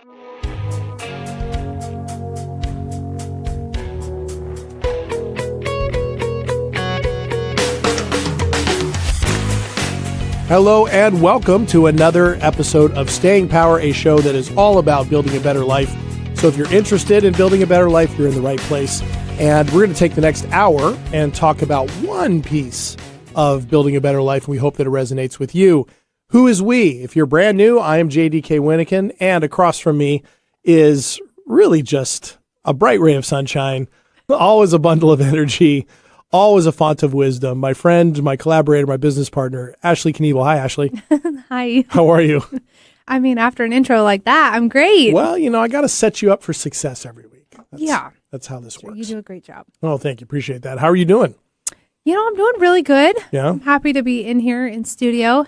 Hello and welcome to another episode of Staying Power, a show that is all about building a better life. So if you're interested in building a better life, you're in the right place. And we're going to take the next hour and talk about one piece of building a better life. And we hope that it resonates with you. Who is we? If you're brand new, I am JDK Winnikin, and across from me is really just a bright ray of sunshine, always a bundle of energy, always a font of wisdom. My friend, my collaborator, my business partner, Ashley Knievel. Hi, Ashley. Hi. How are you? I mean, after an intro like that, I'm great. Well, you know, I got to set you up for success every week. That's how this works. You do a great job. Oh, thank you. Appreciate that. How are you doing? You know, I'm doing really good. Yeah. I'm happy to be in here in studio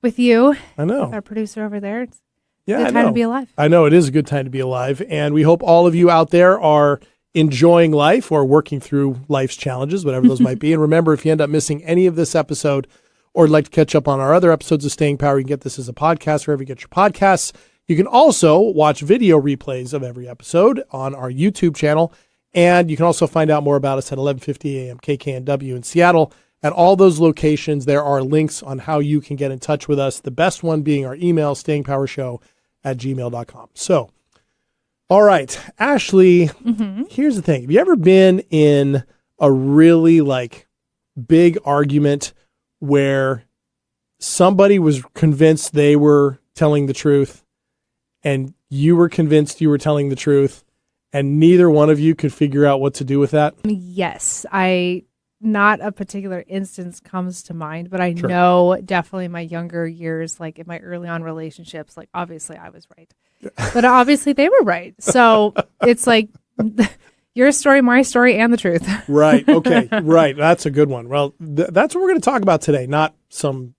with you. I know. With our producer over there. It's a good time to be alive. I know it is a good time to be alive. And we hope all of you out there are enjoying life or working through life's challenges, whatever those might be. And remember, if you end up missing any of this episode or would like to catch up on our other episodes of Staying Power, you can get this as a podcast wherever you get your podcasts. You can also watch video replays of every episode on our YouTube channel. And you can also find out more about us at 1150 a.m. KKNW in Seattle. At all those locations, there are links on how you can get in touch with us. The best one being our email, stayingpowershow@gmail.com. So, all right, Ashley, Here's the thing. Have you ever been in a really big argument where somebody was convinced they were telling the truth and you were convinced you were telling the truth and neither one of you could figure out what to do with that? Yes. Not a particular instance comes to mind, but I Sure. know definitely in my younger years, like in my early on relationships, like obviously I was right, but obviously they were right. So it's like your story, my story, and the truth. Right. Okay. Right. That's a good one. Well, that's what we're going to talk about today. Not some,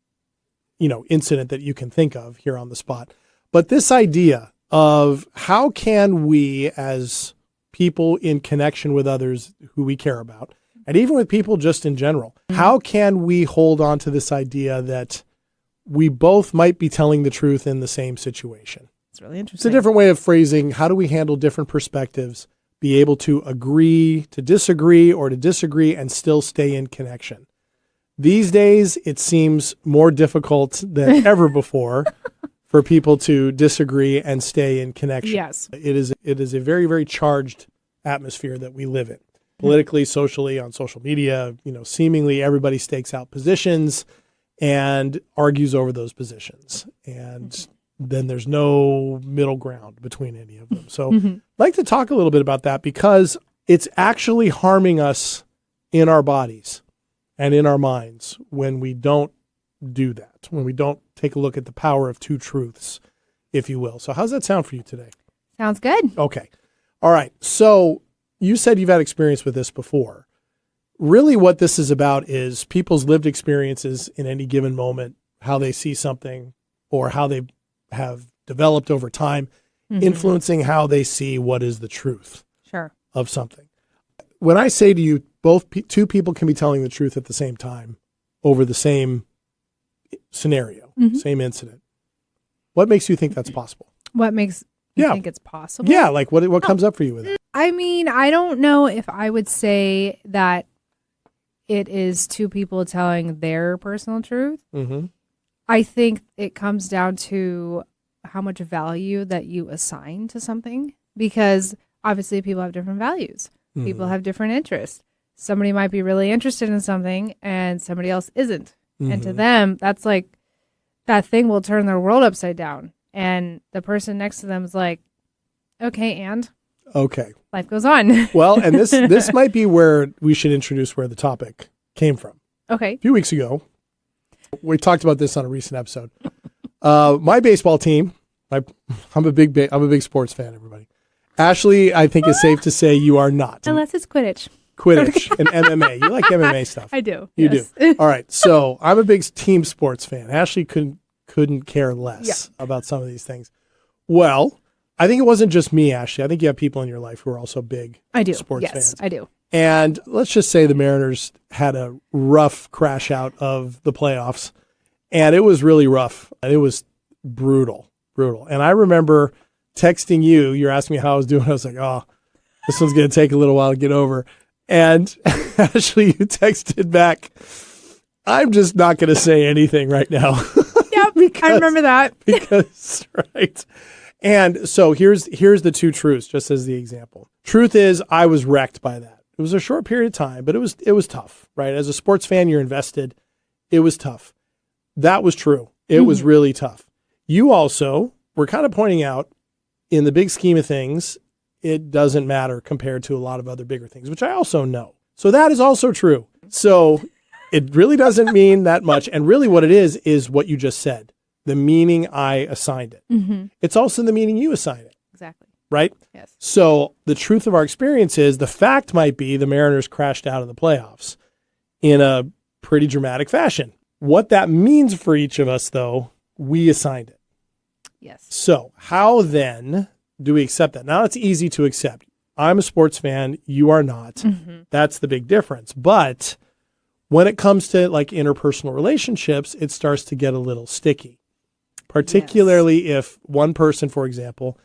incident that you can think of here on the spot, but this idea of how can we as people in connection with others who we care about, and even with people just in general, how can we hold on to this idea that we both might be telling the truth in the same situation? It's really interesting. It's a different way of phrasing how do we handle different perspectives, be able to agree to disagree or to disagree and still stay in connection. These days, it seems more difficult than ever before for people to disagree and stay in connection. Yes. It is a very, very charged atmosphere that we live in. Politically, socially, on social media, seemingly everybody stakes out positions and argues over those positions. And then there's no middle ground between any of them. So I'd like to talk a little bit about that because it's actually harming us in our bodies and in our minds when we don't do that, when we don't take a look at the power of two truths, if you will. So how's that sound for you today? Sounds good. Okay. All right. So you said you've had experience with this before. Really what this is about is people's lived experiences in any given moment, how they see something or how they have developed over time, influencing how they see what is the truth of something. When I say to you, two people can be telling the truth at the same time over the same scenario, same incident. What makes you think that's possible? What makes you think it's possible? Yeah, what comes up for you with it? I mean, I don't know if I would say that it is two people telling their personal truth. I think it comes down to how much value that you assign to something, because obviously people have different values. People have different interests. Somebody might be really interested in something and somebody else isn't. And to them, that's like that thing will turn their world upside down. And the person next to them is like, okay, and life goes on. Well, and this might be where we should introduce where the topic came from. Okay. A few weeks ago, we talked about this on a recent episode. My baseball team, I'm a big sports fan, everybody. Ashley, I think it's safe to say you are not. Unless it's Quidditch. Quidditch and MMA. You like MMA stuff. I do. You do. All right. So I'm a big team sports fan. Ashley couldn't care less about some of these things. Well, I think it wasn't just me, Ashley. I think you have people in your life who are also big sports fans. Yes, I do. And let's just say the Mariners had a rough crash out of the playoffs. And it was really rough. And it was brutal. And I remember texting you. You're asking me how I was doing. I was like, oh, this one's going to take a little while to get over. And Ashley, you texted back, I'm just not going to say anything right now. Yep, I remember that. Because, right. And so here's the two truths, just as the example. Truth is, I was wrecked by that. It was a short period of time, but it was tough, right? As a sports fan, you're invested. It was tough. That was true. It was really tough. You also were kind of pointing out, in the big scheme of things, it doesn't matter compared to a lot of other bigger things, which I also know. So that is also true. So it really doesn't mean that much. And really what it is what you just said, the meaning I assigned it. Mm-hmm. It's also the meaning you assign it. Exactly. Right? Yes. So the truth of our experience is the fact might be the Mariners crashed out of the playoffs in a pretty dramatic fashion. What that means for each of us, though, we assigned it. Yes. So how then do we accept that? Now it's easy to accept. I'm a sports fan. You are not. Mm-hmm. That's the big difference. But when it comes to like interpersonal relationships, it starts to get a little sticky, particularly if one person, for example,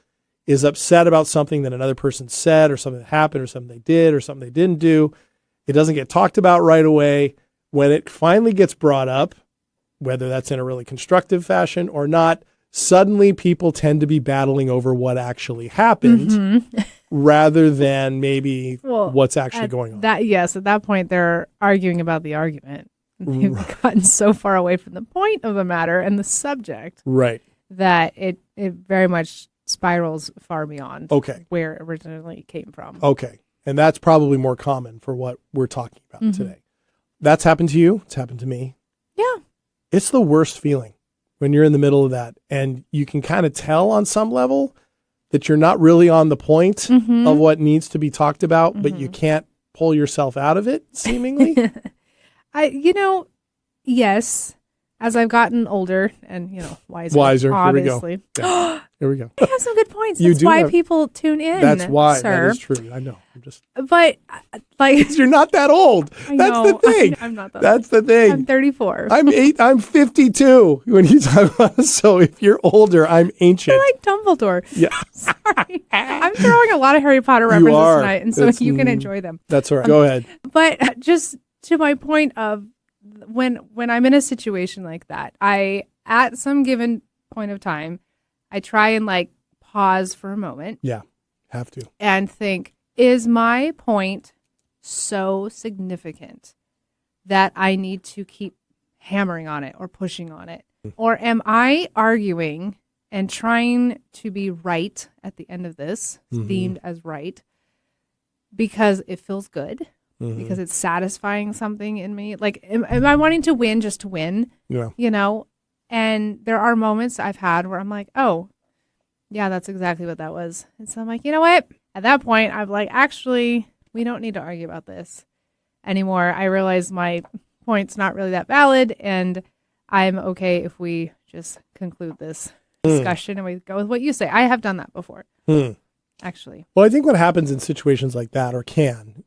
is upset about something that another person said or something that happened or something they did or something they didn't do. It doesn't get talked about right away. When it finally gets brought up, whether that's in a really constructive fashion or not, suddenly people tend to be battling over what actually happened rather than maybe what's actually going on. Yes, at that point, they're arguing about the argument. They've gotten so far away from the point of the matter and the subject that it very much spirals far beyond where it originally came from. Okay. And that's probably more common for what we're talking about today. That's happened to you. It's happened to me. Yeah. It's the worst feeling when you're in the middle of that. And you can kind of tell on some level that you're not really on the point of what needs to be talked about, but you can't pull yourself out of it, seemingly. Yes. As I've gotten older and, wiser, obviously. Here we go. Yeah. Here we go. You have some good points. That's why people tune in. That's why. Sir. That is true. I know. But you're not that old. That's the thing. I'm not that That's old. the thing. I'm 34. I'm 52 when you talk about it. So if you're older, I'm ancient. You're like Dumbledore. Yeah. Sorry. I'm throwing a lot of Harry Potter references tonight, and so you can enjoy them. That's all right. Go ahead. But just to my point of when I'm in a situation like that, at some given point of time, I try and pause for a moment. Yeah, have to. And think, is my point so significant that I need to keep hammering on it or pushing on it? Or am I arguing and trying to be right at the end of this, deemed as right, because it feels good? Because it's satisfying something in me. Am I wanting to win just to win? Yeah. And there are moments I've had where I'm like, oh, yeah, that's exactly what that was. And so I'm like, you know what? At that point, I'm like, actually, we don't need to argue about this anymore. I realize my point's not really that valid, and I'm okay if we just conclude this discussion and we go with what you say. I have done that before. Actually. Well, I think what happens in situations like that,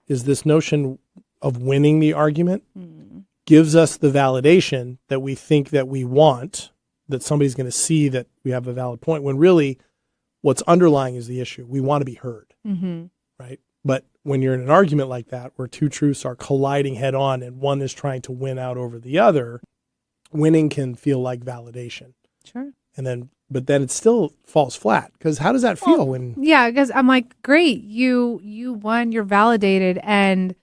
is this notion of winning the argument gives us the validation that we think that we want, that somebody's going to see that we have a valid point, when really what's underlying is the issue. We want to be heard, right? But when you're in an argument like that, where two truths are colliding head on and one is trying to win out over the other, winning can feel like validation. Sure. But then it still falls flat, because how does that feel when? Yeah, because I'm like, great, you won, you're validated, and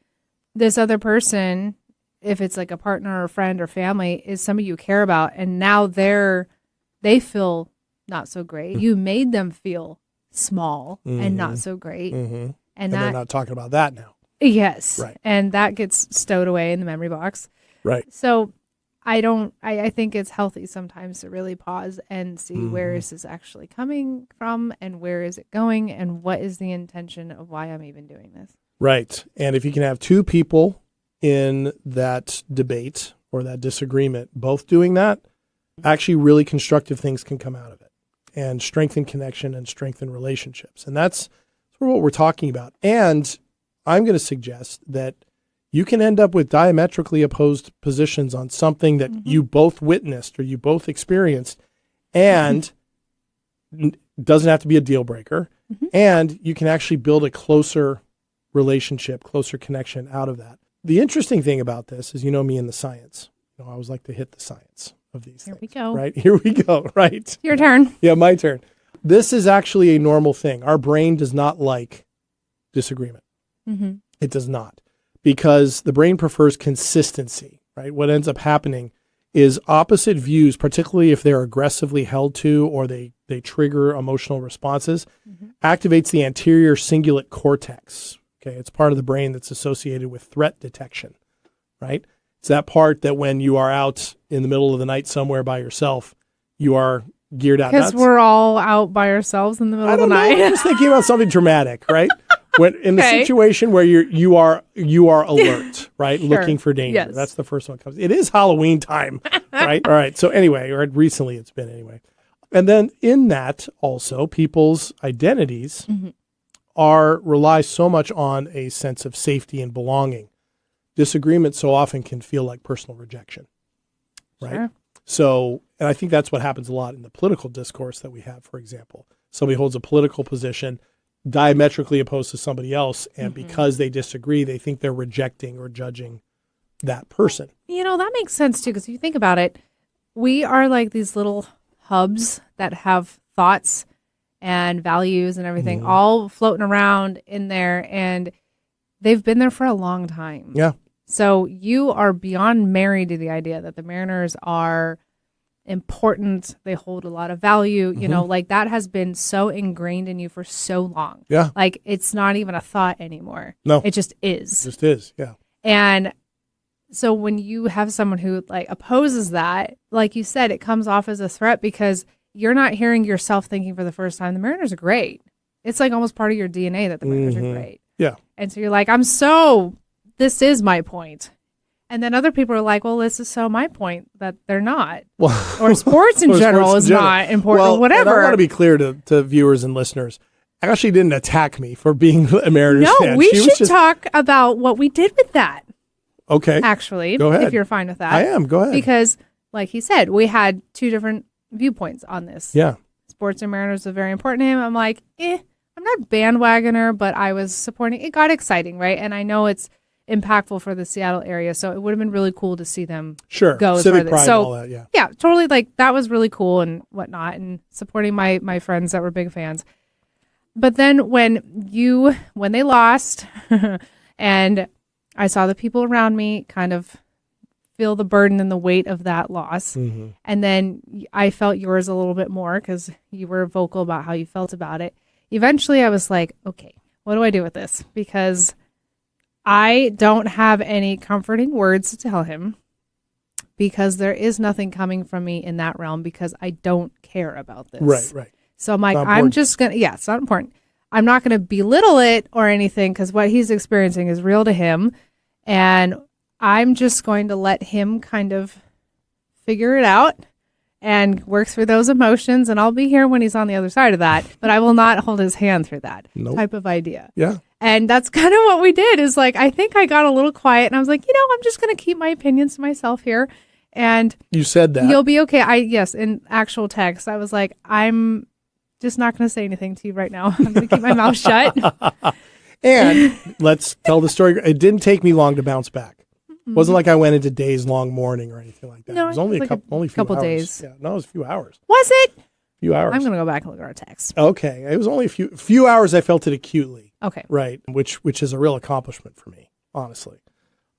this other person, if it's like a partner or a friend or family, is somebody you care about, and now they feel not so great. You made them feel small and not so great, and they're not talking about that now. Yes, right, and that gets stowed away in the memory box. Right. So I think it's healthy sometimes to really pause and see where is this actually coming from, and where is it going, and what is the intention of why I'm even doing this. Right. And if you can have two people in that debate or that disagreement both doing that, actually really constructive things can come out of it, and strengthen connection and strengthen relationships. And that's sort of what we're talking about. And I'm going to suggest that you can end up with diametrically opposed positions on something that you both witnessed or you both experienced, and Doesn't have to be a deal breaker. And you can actually build a closer relationship, closer connection out of that. The interesting thing about this is, you know me in the science. I always like to hit the science of these things. Here we go. Right? Here we go. Right? Your turn. Yeah, my turn. This is actually a normal thing. Our brain does not like disagreement. It does not, because the brain prefers consistency, right? What ends up happening is opposite views, particularly if they're aggressively held to or they trigger emotional responses, activates the anterior cingulate cortex. Okay, it's part of the brain that's associated with threat detection, right? It's that part that when you are out in the middle of the night somewhere by yourself, you are geared out. Because we're all out by ourselves in the middle of the night. I'm just thinking about something dramatic, right? When in the situation where you are alert, right? Sure. Looking for danger. Yes. That's the first one that comes. It is Halloween time, right? All right. So anyway, or recently it's been anyway. And then in that also, people's identities rely so much on a sense of safety and belonging. Disagreement so often can feel like personal rejection, right? Sure. So, and I think that's what happens a lot in the political discourse that we have, for example. Somebody holds a political position diametrically opposed to somebody else, and because they disagree, they think they're rejecting or judging that person. That makes sense too, because if you think about it, we are like these little hubs that have thoughts and values and everything all floating around in there, and they've been there for a long time. Yeah. So you are beyond married to the idea that the Mariners are important. They hold a lot of value. Like that has been so ingrained in you for so long. Yeah. Like it's not even a thought anymore. No. It just is. It just is. Yeah. And so when you have someone who like opposes that, like you said, it comes off as a threat because you're not hearing yourself thinking for the first time, the Mariners are great. It's like almost part of your DNA that the Mariners are great. Yeah. And so you're like, this is my point. And then other people are like, well, this is so my point that they're not. Well, or sports in general is not important or whatever. And I want to be clear to viewers and listeners. Ashley didn't attack me for being a Mariners fan. No, we should talk about what we did with that. Okay. Actually, go ahead. If you're fine with that. I am. Go ahead. Because, like he said, we had two different viewpoints on this. Yeah. Sports and Mariners are very important to him. I'm like, I'm not bandwagoner, but I was supporting. It got exciting, right? And I know it's impactful for the Seattle area, so it would have been really cool to see them go civic pride so and all that, yeah, totally, like that was really cool and whatnot, and supporting my friends that were big fans. But then when they lost and I saw the people around me kind of feel the burden and the weight of that loss, and then I felt yours a little bit more because you were vocal about how you felt about it. Eventually I was like, okay, what do I do with this? Because I don't have any comforting words to tell him, because there is nothing coming from me in that realm, because I don't care about this. Right. So I'm like, I'm just going to, it's not important. I'm not going to belittle it or anything, because what he's experiencing is real to him. And I'm just going to let him kind of figure it out and work through those emotions. And I'll be here when he's on the other side of that, but I will not hold his hand through that type of idea. Yeah. And that's kind of what we did, is like, I think I got a little quiet and I was like, I'm just going to keep my opinions to myself here. And you said that. You'll be okay. Yes, in actual text, I was like, I'm just not going to say anything to you right now. I'm going to keep my mouth shut. And let's tell the story. It didn't take me long to bounce back. It wasn't like I went into days long mourning or anything like that. No, it was only a couple hours. Days. Yeah, no, it was a few hours. Was it? A few hours. I'm going to go back and look at our text. Okay. It was only a few hours. I felt it acutely. Okay. Right. Which is a real accomplishment for me, honestly,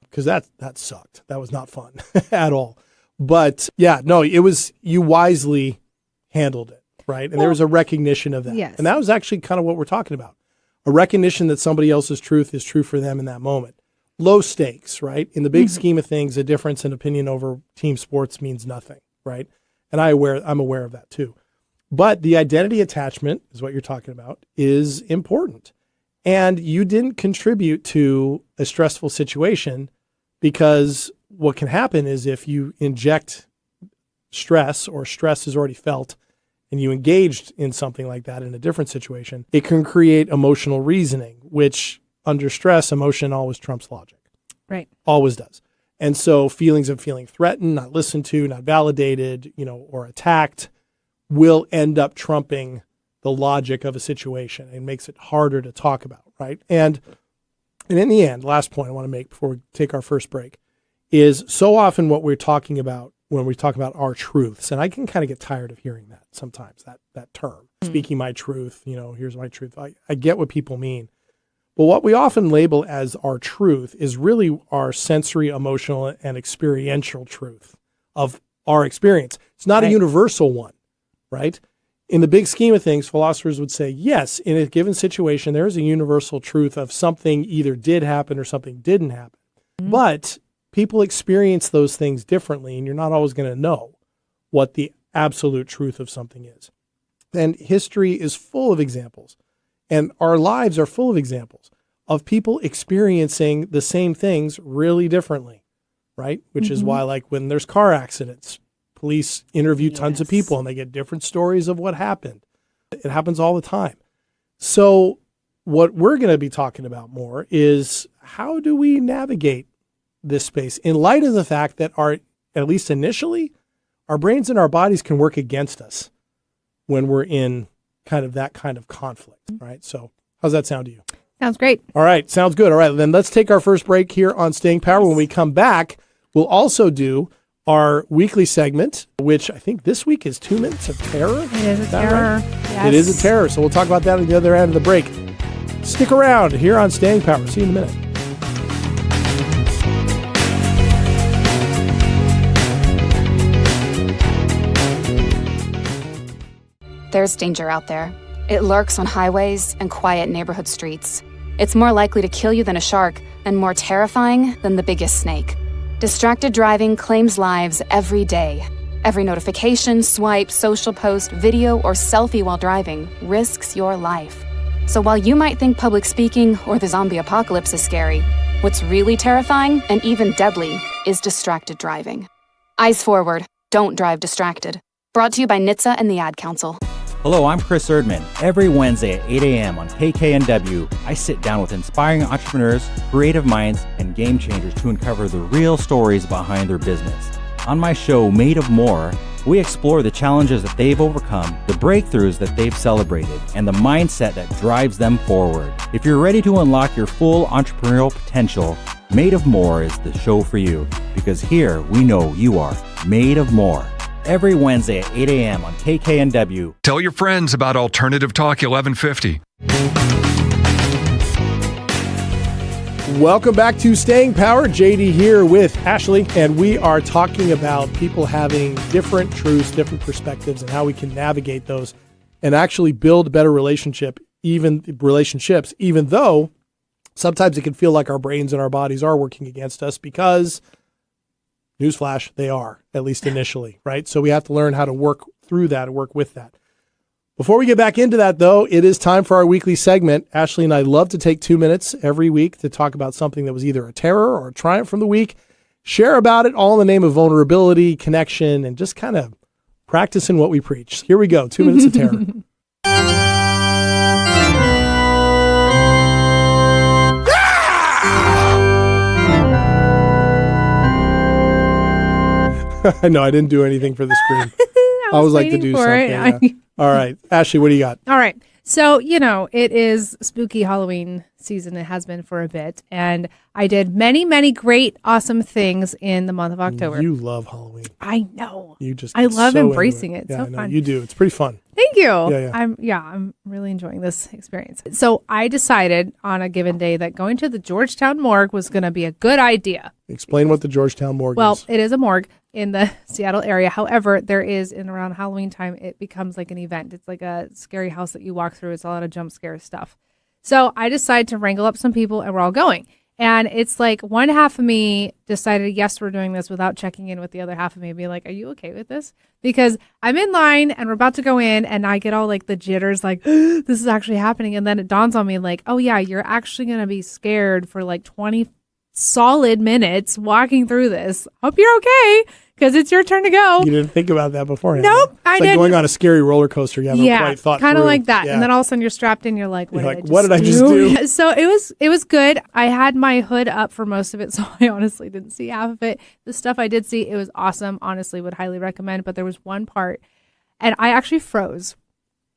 because that sucked. That was not fun at all. But yeah, no, it was, you wisely handled it. Right. And there was a recognition of that. Yes. And that was actually kind of what we're talking about. A recognition that somebody else's truth is true for them in that moment. Low stakes, right? In the big scheme of things, a difference in opinion over team sports means nothing, right? And I'm aware of that too. But the identity attachment is what you're talking about, is important. And you didn't contribute to a stressful situation, because what can happen is if you inject stress, or stress is already felt, and you engaged in something like that in a different situation, it can create emotional reasoning, which under stress, emotion always trumps logic. Right. Always does. And so feelings of feeling threatened, not listened to, not validated, or attacked will end up trumping the logic of a situation and makes it harder to talk about, right? And in the end, last point I want to make before we take our first break is so often what we're talking about when we talk about our truths, and I can kind of get tired of hearing that sometimes, that term, speaking my truth, here's my truth. I get what people mean. But what we often label as our truth is really our sensory, emotional, and experiential truth of our experience. It's not a universal one, right? In the big scheme of things, philosophers would say, yes, in a given situation, there is a universal truth of something either did happen or something didn't happen. But people experience those things differently, and you're not always going to know what the absolute truth of something is. And history is full of examples, and our lives are full of examples of people experiencing the same things really differently, right? Which is why, like, when there's car accidents, police interview tons of people and they get different stories of what happened. It happens all the time. So what we're going to be talking about more is how do we navigate this space in light of the fact that at least initially, our brains and our bodies can work against us when we're in that kind of conflict, right? So how's that sound to you? Sounds great. All right. Sounds good. All right. Then let's take our first break here on Staying Power. Yes. When we come back, we'll also do our weekly segment, which I think this week is 2 minutes of terror. It is a terror. Right? Yes. It is a terror. So we'll talk about that at the other end of the break. Stick around here on Staying Power. See you in a minute. There's danger out there. It lurks on highways and quiet neighborhood streets. It's more likely to kill you than a shark and more terrifying than the biggest snake. Distracted driving claims lives every day. Every notification, swipe, social post, video, or selfie while driving risks your life. So while you might think public speaking or the zombie apocalypse is scary, what's really terrifying and even deadly is distracted driving. Eyes forward, don't drive distracted. Brought to you by NHTSA and the Ad Council. Hello, I'm Chris Erdman. Every Wednesday at 8 a.m. on KKNW, I sit down with inspiring entrepreneurs, creative minds, and game changers to uncover the real stories behind their business. On my show, Made of More, we explore the challenges that they've overcome, the breakthroughs that they've celebrated, and the mindset that drives them forward. If you're ready to unlock your full entrepreneurial potential, Made of More is the show for you, because here we know you are made of more. Every Wednesday at 8 a.m. on KKNW. Tell your friends about Alternative Talk 1150. Welcome back to Staying Power. JD here with Ashley, and we are talking about people having different truths, different perspectives, and how we can navigate those and actually build better relationships, even though sometimes it can feel like our brains and our bodies are working against us because, newsflash, they are, at least initially, right? So we have to learn how to work through that and work with that. Before we get back into that, though, it is time for our weekly segment. Ashley and I love to take 2 minutes every week to talk about something that was either a terror or a triumph from the week, share about it, all in the name of vulnerability, connection, and just kind of practicing what we preach. Here we go, 2 minutes of terror. No, I didn't do anything for the screen. I always like to do something. Yeah. All right. Ashley, what do you got? All right. So, it is spooky Halloween season. It has been for a bit. And I did many, many great, awesome things in the month of October. You love Halloween. I know. I love so embracing it. Yeah, So I know. fun. You do. It's pretty fun. Thank you. Yeah. I'm really enjoying this experience. So I decided on a given day that going to the Georgetown morgue was going to be a good idea. Explain what the Georgetown morgue is. Well, it is a morgue in the Seattle area. However, there is, in around Halloween time, it becomes like an event. It's like a scary house that you walk through. It's a lot of jump scare stuff. So I decided to wrangle up some people and we're all going. And it's like one half of me decided, yes, we're doing this without checking in with the other half of me and being like, are you okay with this? Because I'm in line and we're about to go in and I get all like the jitters, like, this is actually happening. And then it dawns on me like, oh yeah, you're actually going to be scared for like 20 solid minutes walking through this. Hope you're okay because it's your turn to go. You didn't think about that beforehand. Nope, I didn't. Like going on a scary roller coaster. You haven't quite thought kind of through. like that. Yeah. And then all of a sudden you're strapped in. You're like, what did I just do? So it was good. I had my hood up for most of it, so I honestly didn't see half of it. The stuff I did see, it was awesome. Honestly, would highly recommend. But there was one part, and I actually froze.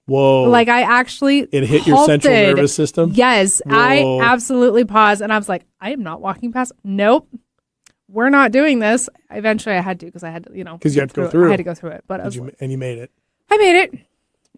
Whoa. Like I actually It hit your central nervous system? Yes. Whoa. I absolutely paused and I was like, I am not walking past. Nope. We're not doing this. Eventually I had to because I had to, Because you had to go through it. I had to go through it. But and you made it. I made it.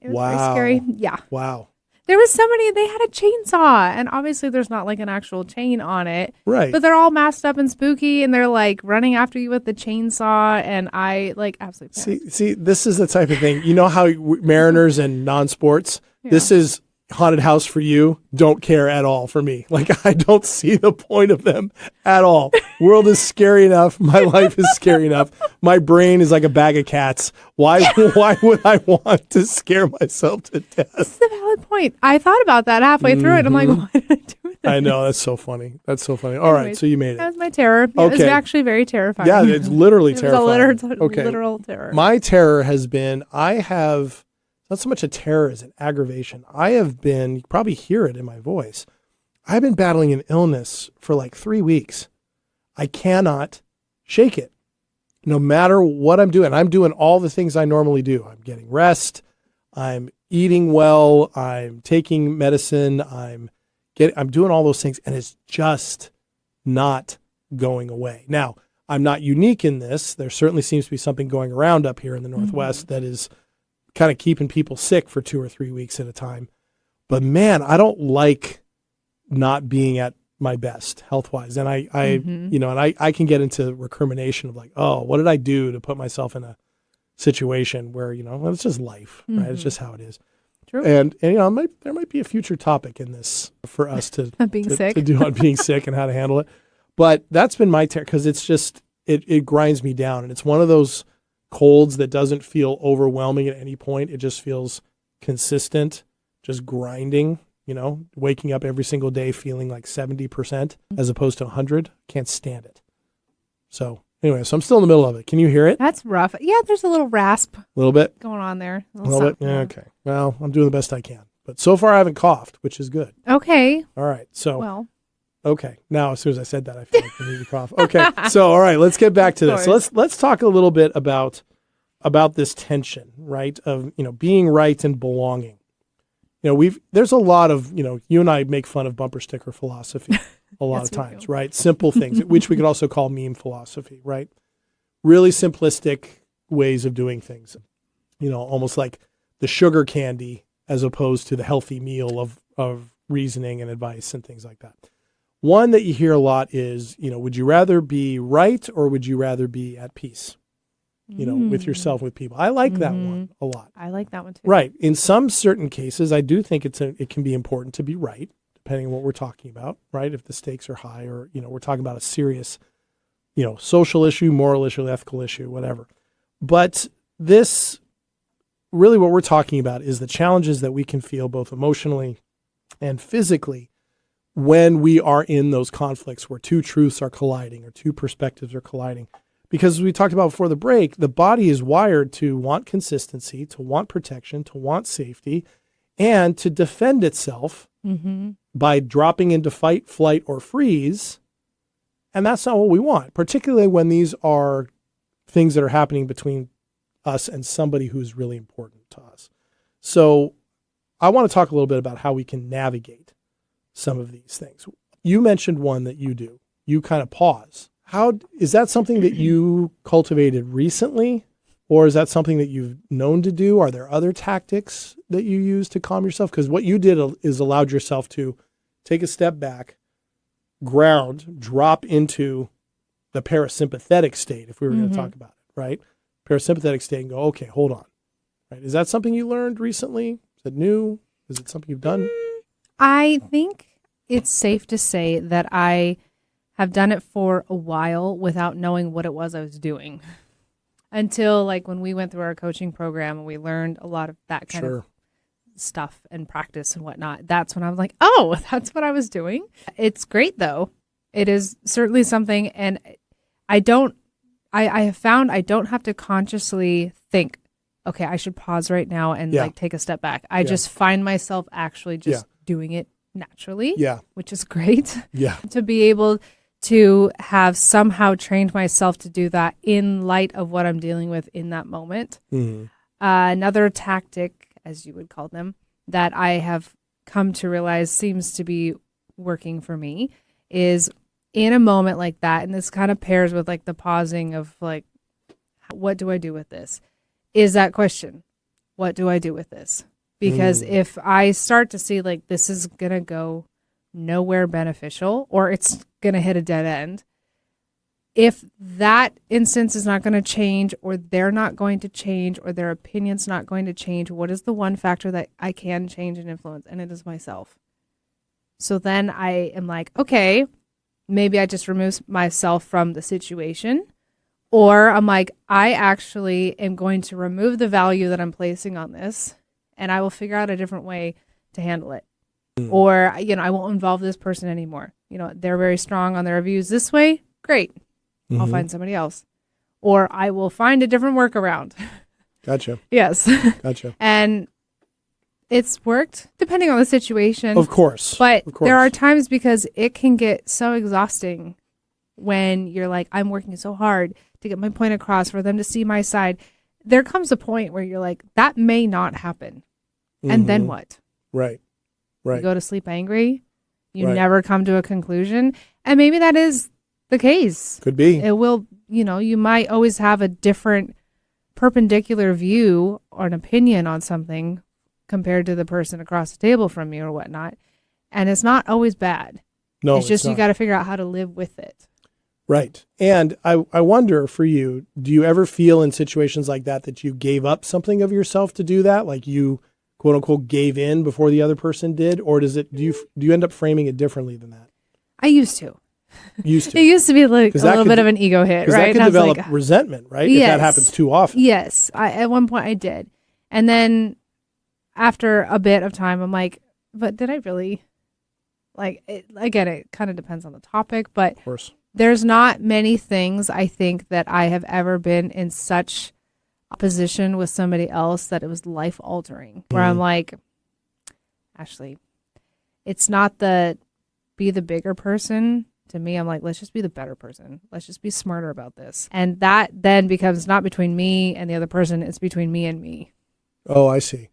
It was Wow. very scary. Yeah. Wow. There was somebody, they had a chainsaw, and obviously there's not like an actual chain on it. Right. But they're all masked up and spooky, and they're like running after you with the chainsaw, and I like absolutely. See, this is the type of thing. You know how Mariners and non-sports, this is haunted house for you, don't care at all for me. Like, I don't see the point of them at all. World is scary enough. My life is scary enough. My brain is like a bag of cats. Why would I want to scare myself to death? That's a valid point. I thought about that halfway through it. I'm like, why did I do that? I know. That's so funny. All right. So you made That it. was my terror. It was actually very terrifying. Yeah, it's literally it terrifying. was a literal terror. My terror has been, I have, not so much a terror as an aggravation. I have been, you probably hear it in my voice, I've been battling an illness for like 3 weeks. I cannot shake it. No matter what I'm doing. I'm doing all the things I normally do. I'm getting rest. I'm eating well. I'm taking medicine. I'm doing all those things, and it's just not going away. Now, I'm not unique in this. There certainly seems to be something going around up here in the Northwest that is kind of keeping people sick for 2 or 3 weeks at a time. But man, I don't like not being at my best health-wise. And I can get into recrimination of like, oh, what did I do to put myself in a situation where, well, it's just life, right? It's just how it is. True. And there might be a future topic in this for us to do on being sick and how to handle it. But that's been my terror because it's just, it grinds me down. And it's one of those colds that doesn't feel overwhelming at any point. It just feels consistent, just grinding, waking up every single day feeling like 70% as opposed to 100. Can't stand it. So anyway, so I'm still in the middle of it. Can you hear it? That's rough. Yeah, there's a little rasp. A little bit? Going on there. A little bit? Yeah, okay. Well, I'm doing the best I can. But so far I haven't coughed, which is good. Okay. All right. So, well. Okay. Now, as soon as I said that, I feel like I need to cough. Okay. So, all right, let's get back to this. So let's talk a little bit about this tension, right? Of, being right and belonging. There's a lot of, you and I make fun of bumper sticker philosophy a lot of times, right? Simple things, which we could also call meme philosophy, right? Really simplistic ways of doing things, almost like the sugar candy as opposed to the healthy meal of reasoning and advice and things like that. One that you hear a lot is, would you rather be right or would you rather be at peace? With yourself, with people. I like that one a lot. I like that one too. Right. In some certain cases, I do think it can be important to be right, depending on what we're talking about, right? If the stakes are high or, we're talking about a serious, social issue, moral issue, ethical issue, whatever. But this, really what we're talking about is the challenges that we can feel both emotionally and physically when we are in those conflicts where two truths are colliding or two perspectives are colliding. Because as we talked about before the break, the body is wired to want consistency, to want protection, to want safety, and to defend itself by dropping into fight, flight, or freeze. And that's not what we want, particularly when these are things that are happening between us and somebody who's really important to us. So I want to talk a little bit about how we can navigate some of these things. You mentioned one that you do. You kind of pause. How is that something that you cultivated recently, or is that something that you've known to do? Are there other tactics that you use to calm yourself? Because what you did is allowed yourself to take a step back, ground, drop into the parasympathetic state, if we were going to talk about it, right? Parasympathetic state and go, okay, hold on. Right? Is that something you learned recently? Is it new? Is it something you've done? I think it's safe to say that I have done it for a while without knowing what it was I was doing until like when we went through our coaching program and we learned a lot of that kind of stuff and practice and whatnot. That's when I was like, oh, that's what I was doing. It's great though. It is certainly something. And I have found I don't have to consciously think, okay, I should pause right now and like take a step back. I just find myself actually just doing it naturally, which is great. To be able to have somehow trained myself to do that in light of what I'm dealing with in that moment. Another tactic as you would call them, that I have come to realize seems to be working for me is in a moment like that. And this kind of pairs with like the pausing of like, what do I do with this? Is that question. What do I do with this? Because if I start to see like this is going to go nowhere beneficial or it's going to hit a dead end, if that instance is not going to change or they're not going to change or their opinion's not going to change, what is the one factor that I can change and influence? And it is myself. So then I am like, okay, maybe I just remove myself from the situation. Or I'm like, I actually am going to remove the value that I'm placing on this and I will figure out a different way to handle it. Or, I won't involve this person anymore. They're very strong on their views this way. Great. I'll find somebody else. Or I will find a different workaround. Gotcha. Yes. Gotcha. And it's worked depending on the situation. Of course. But there are times because it can get so exhausting when you're like, I'm working so hard to get my point across for them to see my side. There comes a point where you're like, that may not happen. And then what? Right. You go to sleep angry. You Right. never come to a conclusion. And maybe that is the case. Could be. It will, you might always have a different perpendicular view or an opinion on something compared to the person across the table from you or whatnot. And it's not always bad. No, it's just not. you got to figure out how to live with it. Right. And I wonder for you, do you ever feel in situations like that you gave up something of yourself to do that? Like you, quote unquote, gave in before the other person did? Or do you end up framing it differently than that? I used to. It used to be like a little bit of an ego hit, right? Because that could develop resentment, right? Yes. If that happens too often. Yes. At one point I did. And then after a bit of time, I'm like, but did I really? Again, it kind of depends on the topic, but Of course. There's not many things I think that I have ever been in such opposition with somebody else that it was life altering, where I'm like, Ashley, it's not be the bigger person. To me, I'm like, let's just be the better person. Let's just be smarter about this. And that then becomes not between me and the other person. It's between me and me. Oh, I see.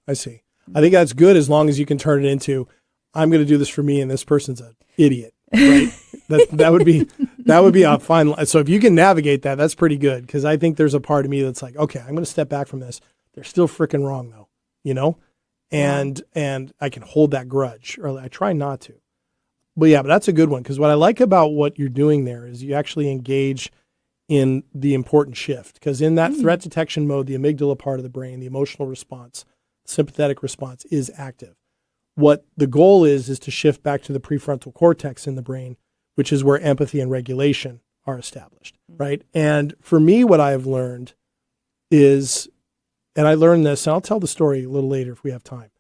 I think that's good as long as you can turn it into, I'm going to do this for me and this person's an idiot, right? that would be a fine line. So if you can navigate that, that's pretty good. Because I think there's a part of me that's like, okay, I'm going to step back from this. They're still freaking wrong though, and I can hold that grudge, or I try not to. But that's a good one. Because what I like about what you're doing there is you actually engage in the important shift. Because in that threat detection mode, the amygdala part of the brain, the emotional response, sympathetic response is active. What the goal is to shift back to the prefrontal cortex in the brain, which is where empathy and regulation are established, right? And for me, what I have learned is, and I learned this, and I'll tell the story a little later if we have time.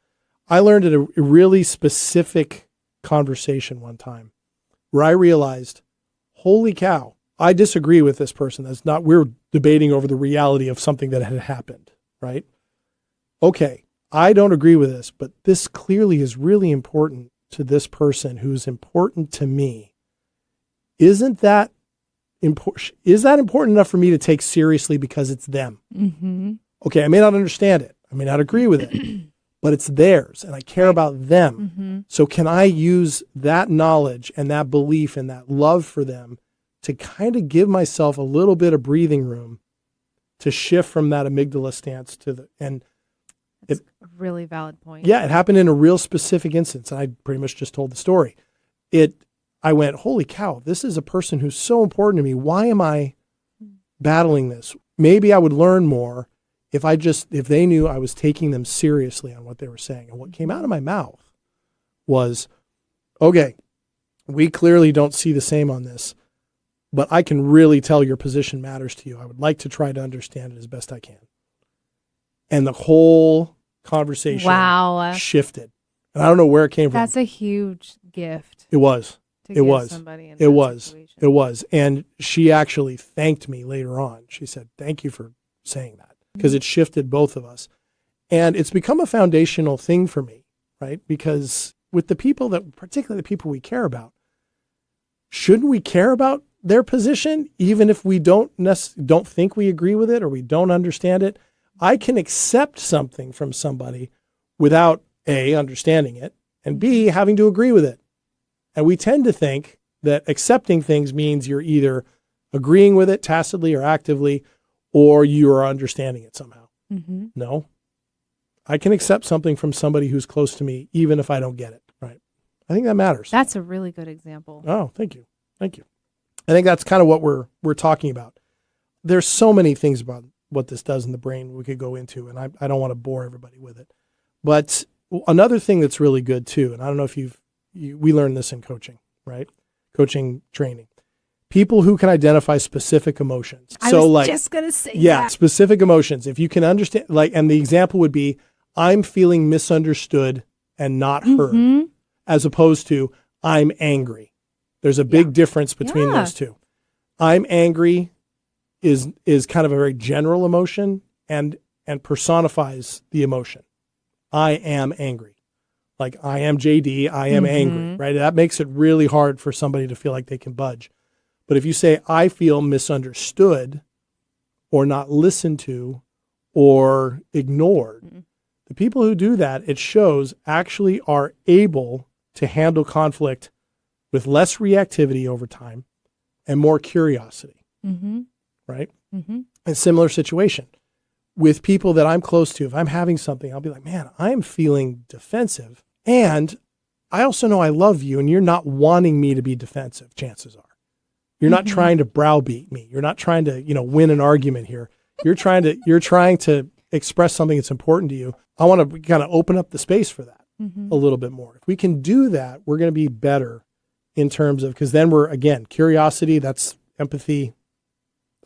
I learned at a really specific conversation one time where I realized, holy cow, I disagree with this person. We're debating over the reality of something that had happened, right? Okay, I don't agree with this, but this clearly is really important to this person who's important to me. Isn't that important? Is that important enough for me to take seriously because it's them? Mm-hmm. Okay, I may not understand it. I may not agree with it, but it's theirs and I care about them. Mm-hmm. So can I use that knowledge and that belief and that love for them to kind of give myself a little bit of breathing room to shift from that amygdala stance to It's a really valid point. Yeah, it happened in a real specific instance. And I pretty much just told the story. I went, holy cow, this is a person who's so important to me. Why am I battling this? Maybe I would learn more if they knew I was taking them seriously on what they were saying. And what came out of my mouth was, okay, we clearly don't see the same on this, but I can really tell your position matters to you. I would like to try to understand it as best I can. And the whole conversation shifted. And I don't know where it came from. That's a huge gift. It was. It was. And she actually thanked me later on. She said, thank you for saying that, because it shifted both of us. And it's become a foundational thing for me, right? Because with the people particularly the people we care about, shouldn't we care about their position, even if we don't think we agree with it or we don't understand it? I can accept something from somebody without A, understanding it, and B, having to agree with it. And we tend to think that accepting things means you're either agreeing with it tacitly or actively, or you are understanding it somehow. Mm-hmm. No. I can accept something from somebody who's close to me, even if I don't get it. Right. I think that matters. That's a really good example. Oh, thank you. Thank you. I think that's kind of what we're talking about. There's so many things about what this does in the brain we could go into, and I don't want to bore everybody with it. But another thing that's really good too, and I don't know if we learned this in coaching, right? Coaching training. People who can identify specific emotions. I was just going to say that. Specific emotions. If you can understand, and the example would be, I'm feeling misunderstood and not heard, as opposed to I'm angry. There's a big difference between those two. I'm angry is kind of a very general emotion and personifies the emotion. I am angry. Like I am JD, I am angry, right? That makes it really hard for somebody to feel like they can budge. But if you say, I feel misunderstood or not listened to or ignored, the people who do that, it shows, actually are able to handle conflict with less reactivity over time and more curiosity, right? A similar situation with people that I'm close to. If I'm having something, I'll be like, man, I'm feeling defensive. And I also know I love you and you're not wanting me to be defensive, chances are. You're not trying to browbeat me. You're not trying to, win an argument here. You're trying to express something that's important to you. I want to kind of open up the space for that a little bit more. If we can do that, we're going to be better in terms of, because then we're, again, curiosity, that's empathy,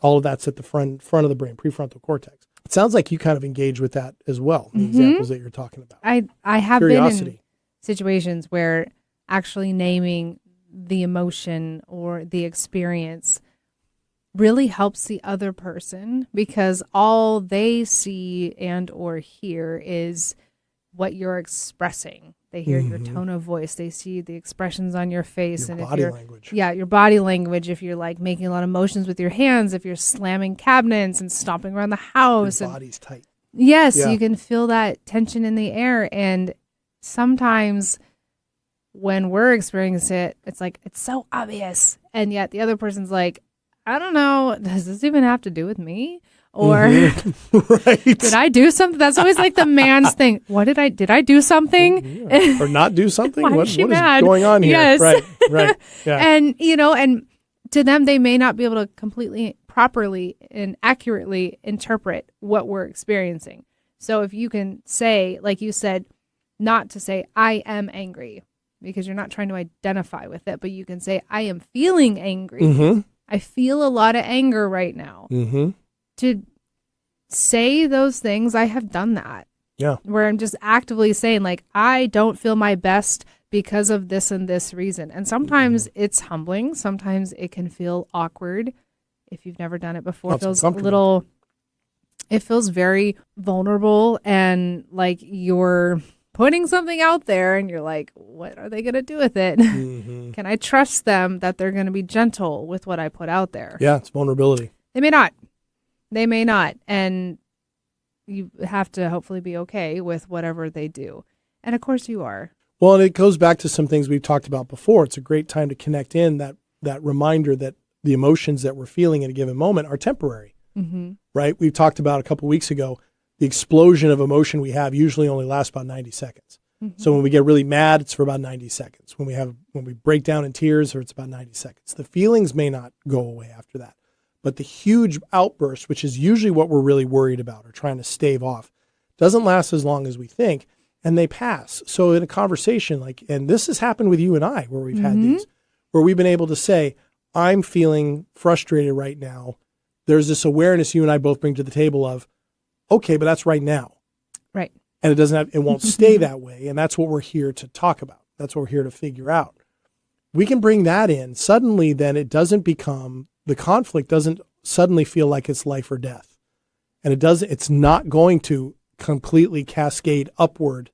all of that's at the front of the brain, prefrontal cortex. It sounds like you kind of engage with that as well, the examples that you're talking about. I have been in situations where actually naming the emotion or the experience really helps the other person, because all they see and or hear is what you're expressing. They hear your tone of voice. They see the expressions on your face. Your and body language. Yeah, your body language. If you're like making a lot of motions with your hands, if you're slamming cabinets and stomping around the house. Your body's tight. Yes, you can feel that tension in the air. And sometimes when we're experiencing it, it's like, it's so obvious. And yet the other person's like, I don't know, does this even have to do with me? Or did I do something? That's always like the man's thing. Did I do something? Or not do something? What is mad? Going on here? Yes. Right. Yeah. And, and to them, they may not be able to completely, properly, and accurately interpret what we're experiencing. So if you can say, like you said, not to say, I am angry, because you're not trying to identify with it, but you can say, I am feeling angry. I feel a lot of anger right now. To say those things, I have done that. Yeah. Where I'm just actively saying, like, I don't feel my best because of this and this reason. And sometimes it's humbling. Sometimes it can feel awkward. If you've never done it before, it feels it feels very vulnerable, and like you're putting something out there and you're like, what are they going to do with it? Can I trust them that they're going to be gentle with what I put out there? Yeah, it's vulnerability. They may not. They may not. And you have to hopefully be okay with whatever they do. And of course you are. Well, and it goes back to some things we've talked about before. It's a great time to connect in that reminder that the emotions that we're feeling at a given moment are temporary, right? We've talked about a couple weeks ago, the explosion of emotion we have usually only lasts about 90 seconds. So when we get really mad, it's for about 90 seconds. When we break down in tears, it's about 90 seconds. The feelings may not go away after that. But the huge outburst, which is usually what we're really worried about or trying to stave off, doesn't last as long as we think, and they pass. So in a conversation, and this has happened with you and I, where we've had these, where we've been able to say, I'm feeling frustrated right now. There's this awareness you and I both bring to the table of, okay, but that's right now. Right. And it won't stay that way. And that's what we're here to talk about. That's what we're here to figure out. We can bring that in. Suddenly, then the conflict doesn't suddenly feel like it's life or death. And it's not going to completely cascade upward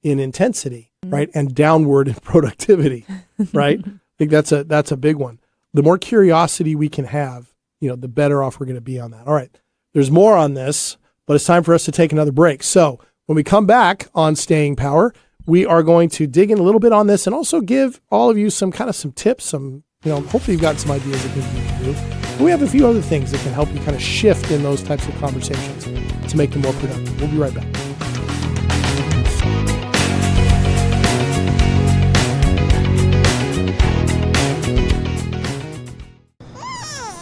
in intensity, right? And downward in productivity, right? I think that's a big one. The more curiosity we can have, the better off we're going to be on that. All right. There's more on this, But it's time for us to take another break. So when we come back on Staying Power, we are going to dig in a little bit on this and also give all of you some tips, hopefully you've got some ideas of things you can do. But we have a few other things that can help you kind of shift in those types of conversations to make them more productive. We'll be right back.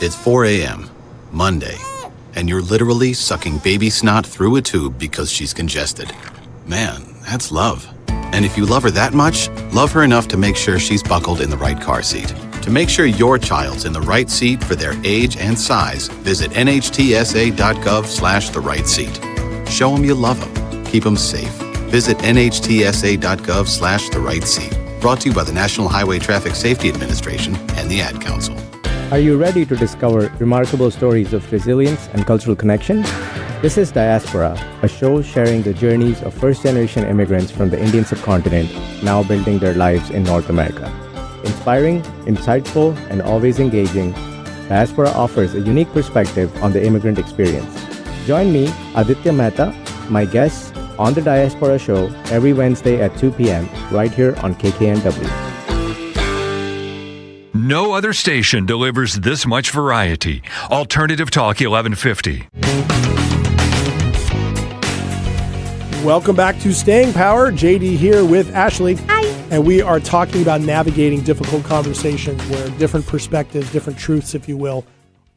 It's 4 a.m., Monday, and you're literally sucking baby snot through a tube because she's congested. Man, that's love. And if you love her that much, love her enough to make sure she's buckled in the right car seat. To make sure your child's in the right seat for their age and size, visit nhtsa.gov/the right seat. Show them you love them. Keep them safe. Visit nhtsa.gov/the right seat. Brought to you by the National Highway Traffic Safety Administration and the Ad Council. Are you ready to discover remarkable stories of resilience and cultural connection? This is Diaspora, a show sharing the journeys of first-generation immigrants from the Indian subcontinent now building their lives in North America. Inspiring, insightful, and always engaging, Diaspora offers a unique perspective on the immigrant experience. Join me, Aditya Mehta, my guests, on the Diaspora Show every Wednesday at 2 p.m. right here on KKNW. No other station delivers this much variety. Alternative Talk 1150. Welcome back to Staying Power. JD here with Ashley. Hi. And we are talking about navigating difficult conversations where different perspectives, different truths, if you will,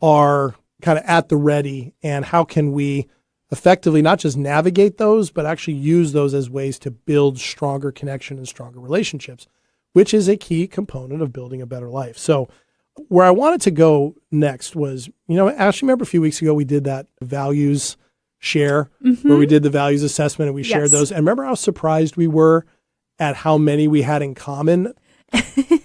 are kind of at the ready. And how can we effectively not just navigate those, but actually use those as ways to build stronger connection and stronger relationships, which is a key component of building a better life. So where I wanted to go next was, Ashley, remember a few weeks ago we did that values share where we did the values assessment and we shared those. And remember how surprised we were at how many we had in common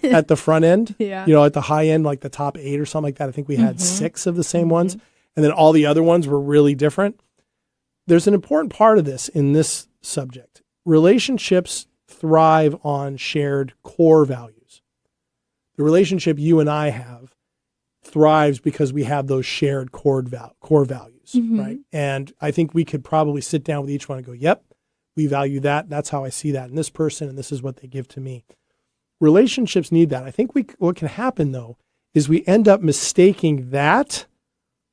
at the front end? Yeah. At the high end, like the top 8 or something like that. I think we had 6 of the same ones. And then all the other ones were really different. There's an important part of this in this subject. Relationships thrive on shared core values. The relationship you and I have thrives because we have those shared core values, right? And I think we could probably sit down with each one and go, yep, we value that. That's how I see that in this person, and this is what they give to me. Relationships need that. I think what can happen, though, is we end up mistaking that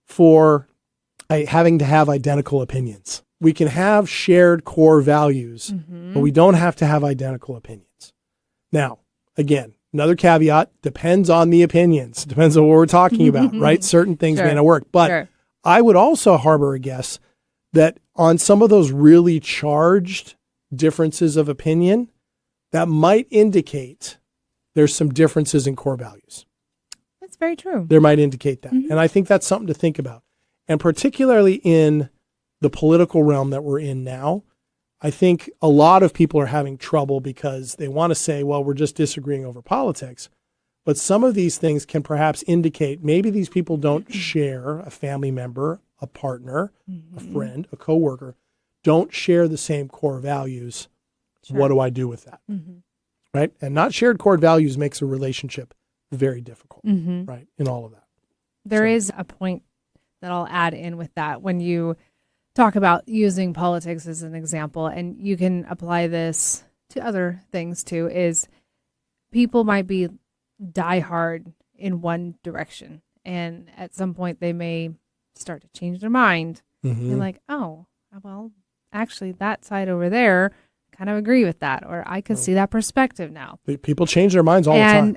for having to have identical opinions. We can have shared core values, but we don't have to have identical opinions. Now, again, another caveat, depends on the opinions. Depends on what we're talking about, right? Certain things may not work. But I would also harbor a guess that on some of those really charged differences of opinion, that might indicate there's some differences in core values. That's very true. There might indicate that. And I think that's something to think about. And particularly in the political realm that we're in now, I think a lot of people are having trouble because they want to say, well, we're just disagreeing over politics. But some of these things can perhaps indicate maybe these people don't share, a family member, a partner, a friend, a coworker, don't share the same core values. Sure. What do I do with that? Right? And not shared core values makes a relationship very difficult, right? In all of that. There is a point that I'll add in with that when you talk about using politics as an example, and you can apply this to other things too, is people might be diehard in one direction, and at some point they may start to change their mind. You're like, oh, well, actually that side over there, kind of agree with that, or I could see that perspective now. People change their minds all the time.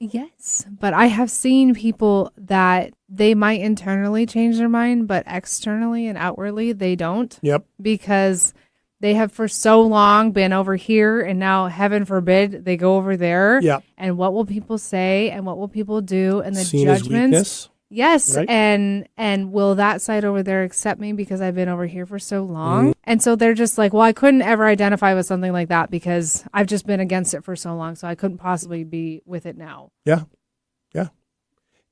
Yes, but I have seen people that they might internally change their mind, but externally and outwardly they don't. Yep. Because they have for so long been over here, and now, heaven forbid, they go over there. Yep. And what will people say, and what will people do, and the seen judgments? As weakness. Yes, right? and will that side over there accept me because I've been over here for so long? And so they're just like, well, I couldn't ever identify with something like that because I've just been against it for so long, so I couldn't possibly be with it now. Yeah, yeah.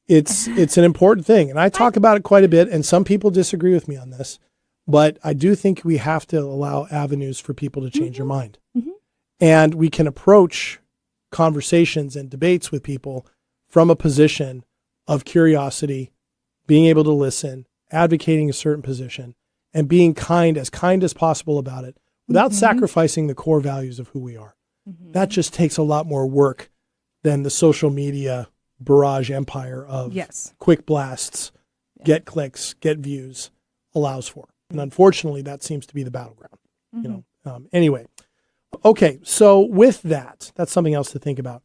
It's an important thing, and I talk about it quite a bit, and some people disagree with me on this, but I do think we have to allow avenues for people to change their mind. And we can approach conversations and debates with people from a position of curiosity, being able to listen, advocating a certain position, and being kind as possible about it without sacrificing the core values of who we are. That just takes a lot more work than the social media barrage empire of quick blasts, get clicks, get views allows for. And unfortunately, that seems to be the battleground. You know. Anyway, okay. So with that, that's something else to think about.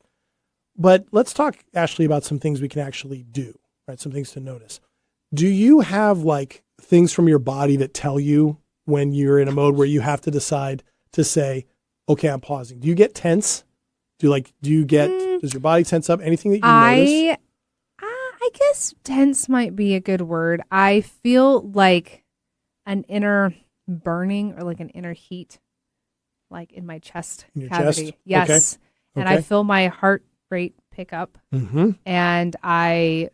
But let's talk, Ashley, about some things we can actually do. Right, some things to notice. Do you have like things from your body that tell you when you're in a mode where you have to decide to say, "Okay, I'm pausing"? Do you get tense? Does your body tense up? Anything that you notice? I guess tense might be a good word. I feel like an inner burning or like an inner heat, like in my chest cavity. Chest? Yes. Okay. And I feel my heart rate pick up. And I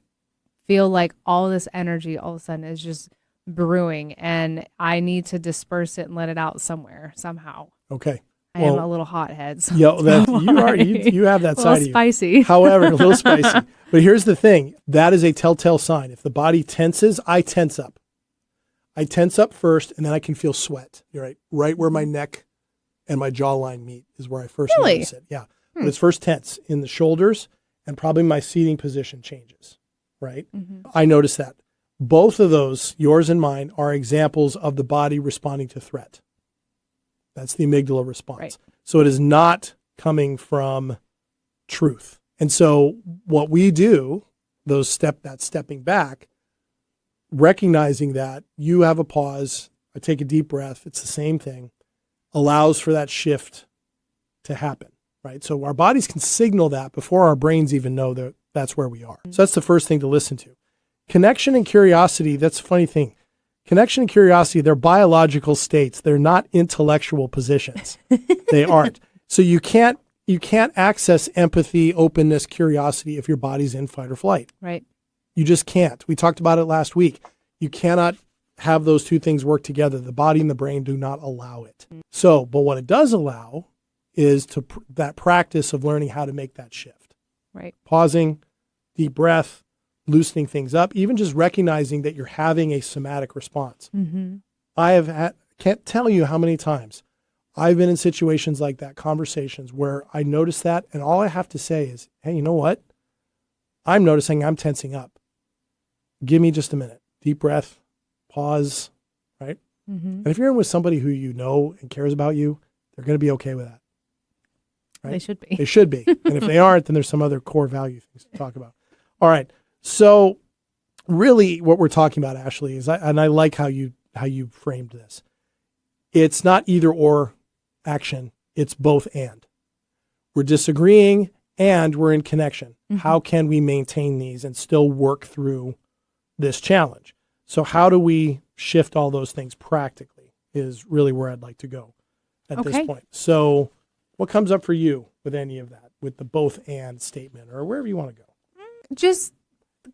feel like all this energy all of a sudden is just brewing, and I need to disperse it and let it out somewhere, somehow. Okay. I am a little hothead. So you have that side of you. Spicy. However, a little spicy. But here's the thing. That is a telltale sign. If the body tenses, I tense up. I tense up first, and then I can feel sweat. You're right. Right where my neck and my jawline meet is where I first notice it. Yeah. But it's first tense in the shoulders, and probably my seating position changes. Right? I notice that. Both of those, yours and mine, are examples of the body responding to threat. That's the amygdala response. Right. So it is not coming from truth. And so what we do, that stepping back, recognizing that you have a pause, I take a deep breath, it's the same thing, allows for that shift to happen, right? So our bodies can signal that before our brains even know that that's where we are. So that's the first thing to listen to. Connection and curiosity, that's a funny thing. Connection and curiosity, they're biological states. They're not intellectual positions. They aren't. So you can't access empathy, openness, curiosity if your body's in fight or flight. Right. You just can't. We talked about it last week. You cannot have those two things work together. The body and the brain do not allow it. So, but what it does allow is that practice of learning how to make that shift. Right. Pausing, deep breath, loosening things up, even just recognizing that you're having a somatic response. I can't tell you how many times I've been in situations like that, conversations where I notice that, and all I have to say is, hey, you know what? I'm noticing I'm tensing up. Give me just a minute. Deep breath, pause, right? And if you're in with somebody who you know and cares about you, they're going to be okay with that. Right? They should be. They should be. And if they aren't, then there's some other core value things to talk about. All right. So really what we're talking about, Ashley, is, I like how you framed this. It's not either or action. It's both and. We're disagreeing and we're in connection. How can we maintain these and still work through this challenge? So how do we shift all those things practically is really where I'd like to go at this point. So what comes up for you with any of that, with the both and statement or wherever you want to go? Just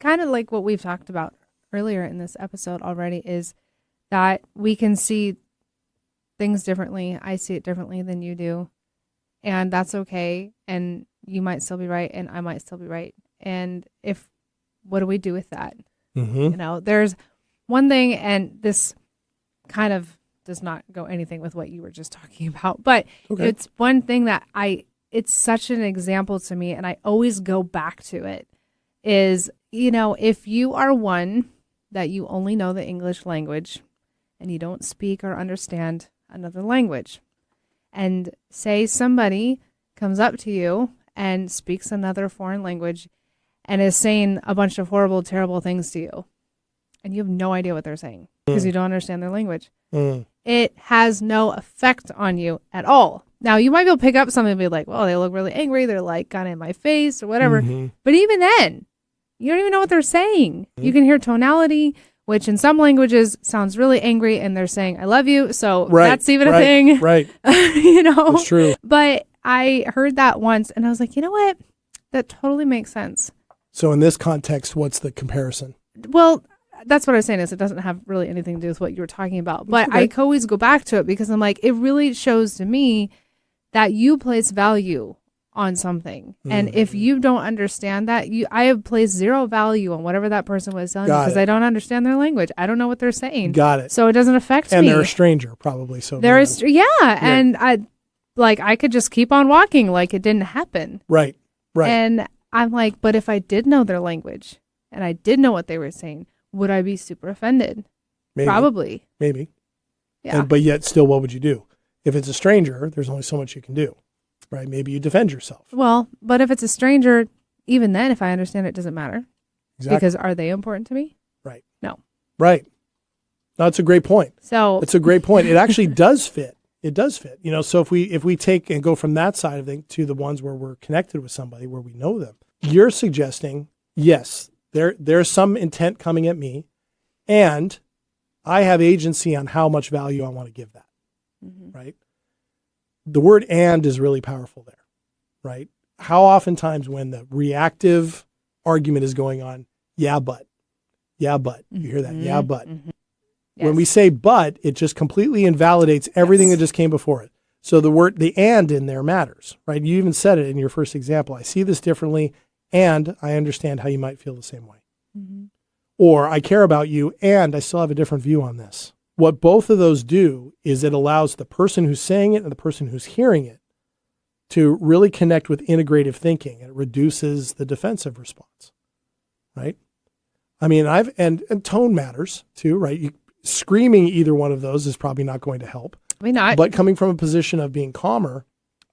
kind of like what we've talked about earlier in this episode already, is that we can see things differently. I see it differently than you do, and that's okay. And you might still be right, and I might still be right. And what do we do with that? You know, there's one thing, and this kind of does not go anything with what you were just talking about, but it's one thing that it's such an example to me, and I always go back to it, is, you know, if you are one that you only know the English language and you don't speak or understand another language, and say somebody comes up to you and speaks another foreign language and is saying a bunch of horrible, terrible things to you, and you have no idea what they're saying because you don't understand their language, it has no effect on you at all. Now, you might be able to pick up something and be like, well, they look really angry. They're like kind of in my face or whatever. But even then, you don't even know what they're saying. You can hear tonality, which in some languages sounds really angry, and they're saying, I love you. So that's even a thing. Right. You know? That's true. But I heard that once, and I was like, you know what? That totally makes sense. So in this context, what's the comparison? Well, that's what I was saying, is it doesn't have really anything to do with what you were talking about. But I always go back to it because I'm like, it really shows to me that you place value on something. And if you don't understand that, I have placed zero value on whatever that person was telling me because I don't understand their language. I don't know what they're saying. Got it. So it doesn't affect me. And they're a stranger probably. So and I could just keep on walking like it didn't happen. Right. And I'm like, but if I did know their language and I did know what they were saying, would I be super offended? Maybe. Probably. Maybe. Yeah. But yet still, what would you do? If it's a stranger, there's only so much you can do. Right? Maybe you defend yourself. Well, but if it's a stranger, even then, if I understand it, doesn't matter. Exactly. Because are they important to me? Right. No. Right. No, that's a great point. So it's a great point. It actually does fit. It does fit. So if we take and go from that side of things to the ones where we're connected with somebody, where we know them, you're suggesting, yes, there's some intent coming at me, and I have agency on how much value I want to give that. Right. The word "and" is really powerful there, right? How oftentimes when the reactive argument is going on, yeah, but, you hear that, yeah, but. Yes. When we say "but," it just completely invalidates everything that just came before it. So the "and" in there matters, right? You even said it in your first example. I see this differently, and I understand how you might feel the same way. Or I care about you, and I still have a different view on this. What both of those do is it allows the person who's saying it and the person who's hearing it to really connect with integrative thinking. It reduces the defensive response, right? I mean, and tone matters too, right? Screaming either one of those is probably not going to help. Maybe not. But coming from a position of being calmer,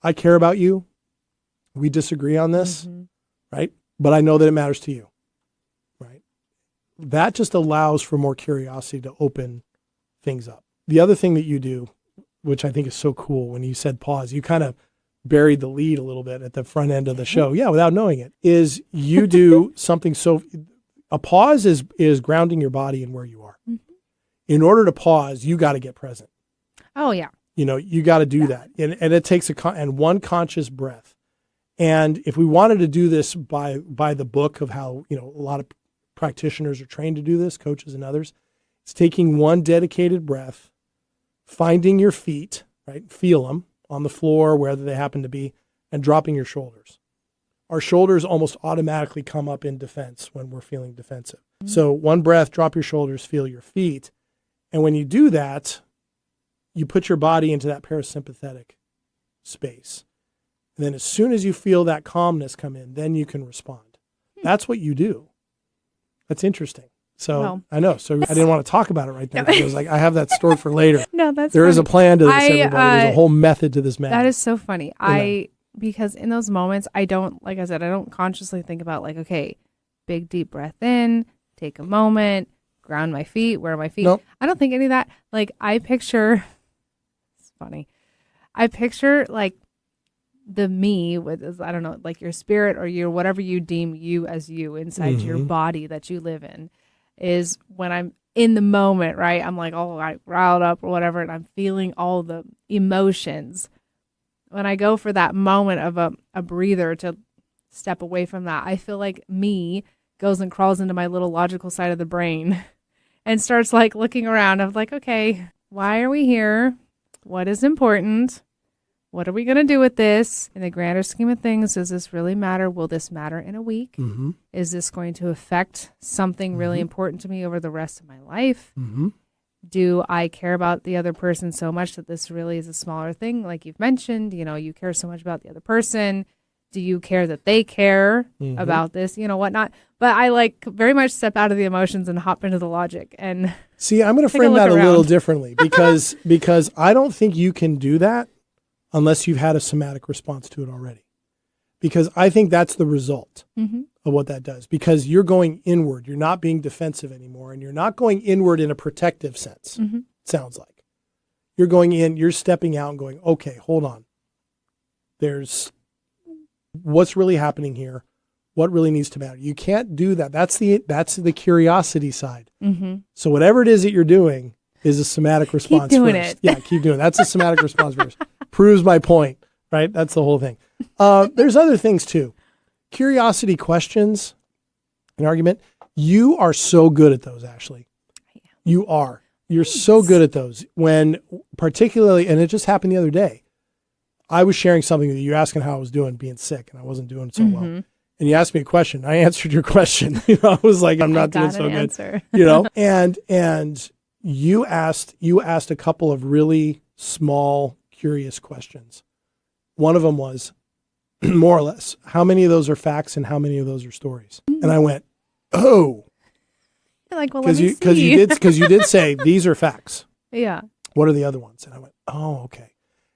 I care about you. We disagree on this, right? But I know that it matters to you, right? That just allows for more curiosity to open things up. The other thing that you do, which I think is so cool, when you said pause, you kind of buried the lead a little bit at the front end of the show. Yeah, without knowing it, is you do something a pause is grounding your body in where you are. In order to pause, you got to get present. Oh, yeah. You got to do that. And it takes one conscious breath. And if we wanted to do this by the book of how, a lot of practitioners are trained to do this, coaches and others, it's taking one dedicated breath, finding your feet, right? Feel them on the floor, wherever they happen to be, and dropping your shoulders. Our shoulders almost automatically come up in defense when we're feeling defensive. So one breath, drop your shoulders, feel your feet. And when you do that, you put your body into that parasympathetic space. And then as soon as you feel that calmness come in, then you can respond. That's what you do. That's interesting. So I know. So I didn't want to talk about it right there. Because I have that stored for later. No, that's There is a plan to this, everybody. There's a whole method to this madness. That is so funny. Because in those moments, I don't consciously think about okay, big deep breath in, take a moment, ground my feet, where are my feet? Nope. I don't think any of that. I picture, it's funny. I picture the me with, I don't know, your spirit or your, whatever you deem you as you inside your body that you live in, is when I'm in the moment, right? I'm I riled up or whatever, and I'm feeling all the emotions. When I go for that moment of a breather to step away from that, I feel like me goes and crawls into my little logical side of the brain and starts looking around. I'm okay, why are we here? What is important? What are we going to do with this? In the grander scheme of things, does this really matter? Will this matter in a week? Is this going to affect something really important to me over the rest of my life? Do I care about the other person so much that this really is a smaller thing? Like you've mentioned, you care so much about the other person. Do you care that they care about this, whatnot? But I very much step out of the emotions and hop into the logic. And see, I'm going to frame that a little differently because I don't think you can do that unless you've had a somatic response to it already. Because I think that's the result of what that does. Because you're going inward. You're not being defensive anymore. And you're not going inward in a protective sense, it sounds like. You're going in, you're stepping out and going, okay, hold on. There's what's really happening here. What really needs to matter. You can't do that. That's the curiosity side. So whatever it is that you're doing is a somatic response keep doing first. It. Yeah, keep doing it. That's a somatic response first. Proves my point, right? That's the whole thing. There's other things too. Curiosity questions, an argument. You are so good at those, Ashley. You are. You're so good at those. When particularly, and it just happened the other day, I was sharing something with you. You're asking how I was doing, being sick, and I wasn't doing so well. And you asked me a question. I answered your question. I was like, I'm not doing so good. And you asked a couple of really small, curious questions. One of them was, more or less, how many of those are facts and how many of those are stories? And I went, oh. You're like, well, let me see. Because you did say, these are facts. Yeah. What are the other ones? And I went, oh, okay.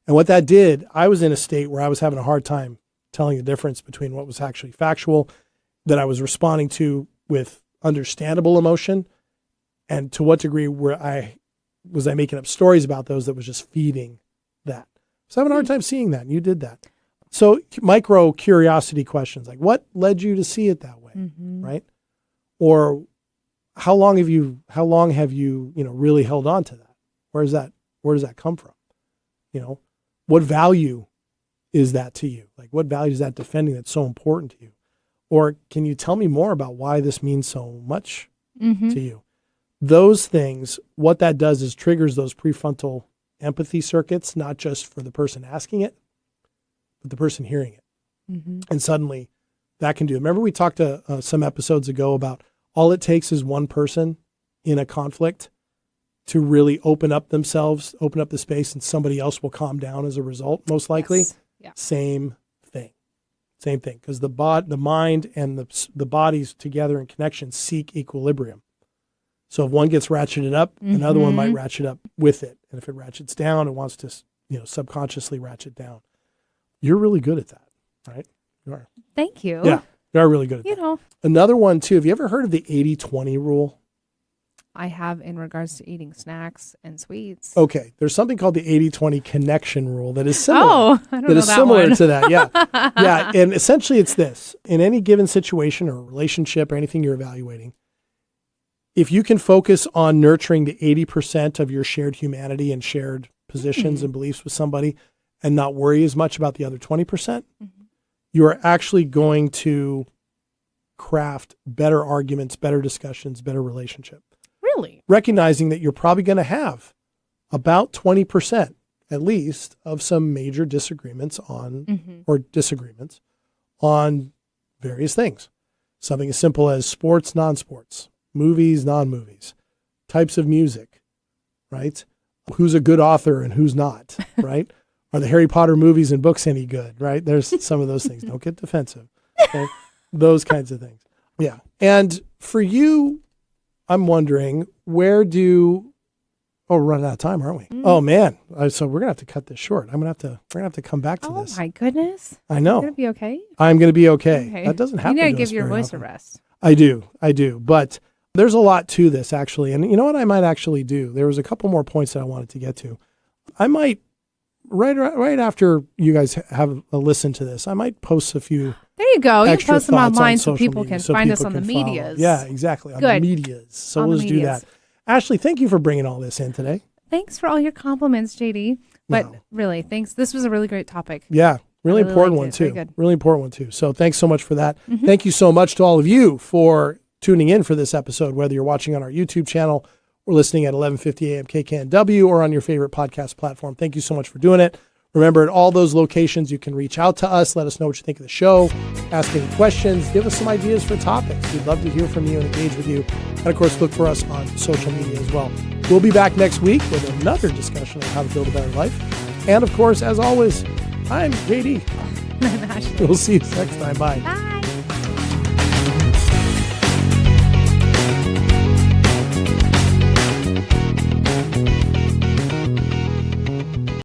And what that did, I was in a state where I was having a hard time telling the difference between what was actually factual, that I was responding to with understandable emotion, and to what degree was I making up stories about those that was just feeding that. So I have a hard time seeing that, and you did that. So micro curiosity questions, like what led you to see it that way, right? Or how long have you really held on to that? Where does that come from? What value is that to you? Like, what value is that defending that's so important to you? Or can you tell me more about why this means so much to you? Those things, what that does is triggers those prefrontal empathy circuits, not just for the person asking it, but the person hearing it. And suddenly that can do it. Remember we talked some episodes ago about all it takes is one person in a conflict to really open up themselves, open up the space, and somebody else will calm down as a result, most likely. Yes. Yeah. Same thing. Because the mind and the bodies together in connection seek equilibrium. So if one gets ratcheted up, another one might ratchet up with it. And if it ratchets down, it wants to subconsciously ratchet down. You're really good at that, right? You are. Thank you. Yeah, you are really good at that. Another one, too. Have you ever heard of the 80-20 rule? I have, in regards to eating snacks and sweets. Okay. There's something called the 80-20 connection rule that is similar. Oh, I don't know that similar one. to that. Yeah. Yeah. And essentially it's this. In any given situation or relationship or anything you're evaluating, if you can focus on nurturing the 80% of your shared humanity and shared positions and beliefs with somebody and not worry as much about the other 20%, you are actually going to craft better arguments, better discussions, better relationship. Really? Recognizing that you're probably going to have about 20% at least of some major disagreements or disagreements on various things. Something as simple as sports, non-sports, movies, non-movies, types of music, right? Who's a good author and who's not, right? Are the Harry Potter movies and books any good, right? There's some of those things. Don't get defensive. Okay? Those kinds of things. Yeah. And for you, I'm wondering, we're running out of time, aren't we? Oh man. So we're gonna have to cut this short. We're gonna have to come back to this. Oh my goodness. I know. You're gonna be okay? I'm gonna be okay. That doesn't happen. You need to to give us your very voice a often. rest. I do. But there's a lot to this actually. And you know what I might actually do? There was a couple more points that I wanted to get to. I might, right after you guys have a listen to this, I might post a few. There you go. You extra post them thoughts online on so social people media, can so find us people on the can follow. medias. Yeah, exactly. On Good. the medias. So On the let's do medias. that. Ashley, thank you for bringing all this in today. Thanks for all your compliments, JD. But No. really, thanks. This was a really great topic. Yeah, really important liked one it. Very too. good. Really important one too. So thanks so much for that. Thank you so much to all of you for tuning in for this episode, whether you're watching on our YouTube channel or listening at 11:50 a.m. KKNW or on your favorite podcast platform. Thank you so much for doing it. Remember, at all those locations, you can reach out to us. Let us know what you think of the show. Ask any questions. Give us some ideas for topics. We'd love to hear from you and engage with you. And, of course, look for us on social media as well. We'll be back next week with another discussion on how to build a better life. And, of course, as always, I'm JD. I'm Ashley. We'll see you next time. Bye. Bye.